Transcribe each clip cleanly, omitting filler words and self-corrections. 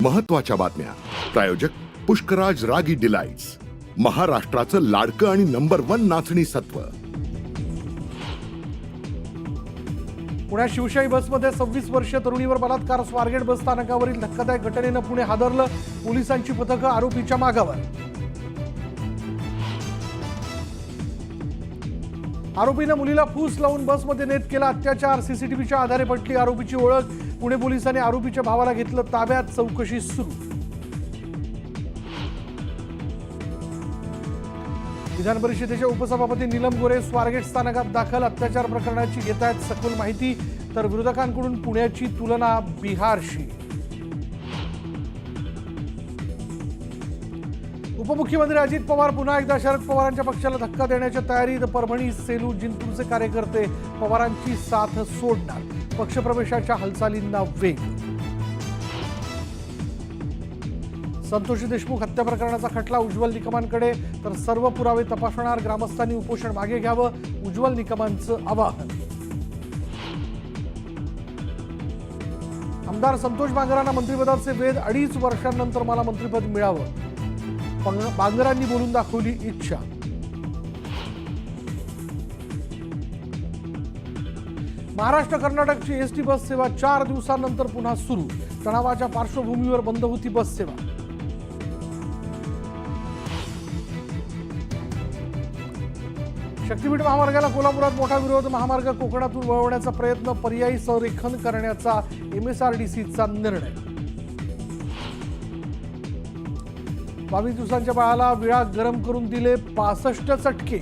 महत्त्वाच्या बातम्या. प्रायोजक पुष्कराज रागी डिलाइट्स, महाराष्ट्राचं लाडकं आणि नंबर 1 नाचणी सत्व. पुण्यात शिवशाही बसमध्ये 26 वर्षीय तरुणीवर बलात्कार. स्वारगेट बस स्थानकावरील धक्कादायक घटनेनं पुणे हादरलं. पोलिसांची पथकं आरोपीच्या मागावर. आरोपीनं मुलीला फूस लावून बसमध्ये नेत केला अत्याचार. सीसीटीव्हीच्या आधारे पटली आरोपीची ओळख. पुणे पोलिसांनी आरोपीच्या भावाला घेतलं ताब्यात. चौकशी सुरू. विधान परिषदेचे उपसभापती नीलम गोरे स्वारगेट स्थानकात दाखल. अत्याचार प्रकरणाची घेत आहेत सखोल माहिती. तर विरोधकांकडून पुण्याची तुलना बिहारशी. उपमुख्यमंत्री अजित पवार पुन्हा एकदा शरद पवारांच्या पक्षाला धक्का देण्याच्या तयारीत. परभणी, सेलू, जिंतूरचे कार्यकर्ते पवारांची साथ सोडणार. पक्षप्रवेशाच्या हालचालींना वेग. संतोष देशमुख हत्या प्रकरणाचा खटला उज्ज्वल निकमांकडे. तर सर्व पुरावे तपासणार. ग्रामस्थांनी उपोषण मागे घ्यावं. उज्ज्वल निकमांचं आवाहन. आमदार संतोष बांगरांना मंत्रिपदाचे वेध. 2.5 वर्षांनंतर मला मंत्रिपद मिळावं. बांगरांनी बोलून दाखवली इच्छा. महाराष्ट्र कर्नाटकची एसटी बस सेवा 4 दिवसांनंतर पुन्हा सुरू. तणावाच्या पार्श्वभूमीवर बंद होती बस सेवा. शक्तीपीठ महामार्गाला कोल्हापुरात मोठा विरोध. महामार्ग कोकणातून वळवण्याचा प्रयत्न. पर्यायी संरेखन करण्याचा MSRDCचा निर्णय. 22 दिवसांच्या बाळाला विळा गरम करून दिले 65 चटके.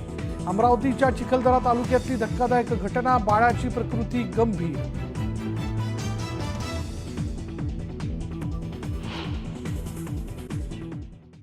अमरावतीच्या चिखलदरा तालुक्यातली धक्कादायक घटना. बाळाची प्रकृती गंभीर.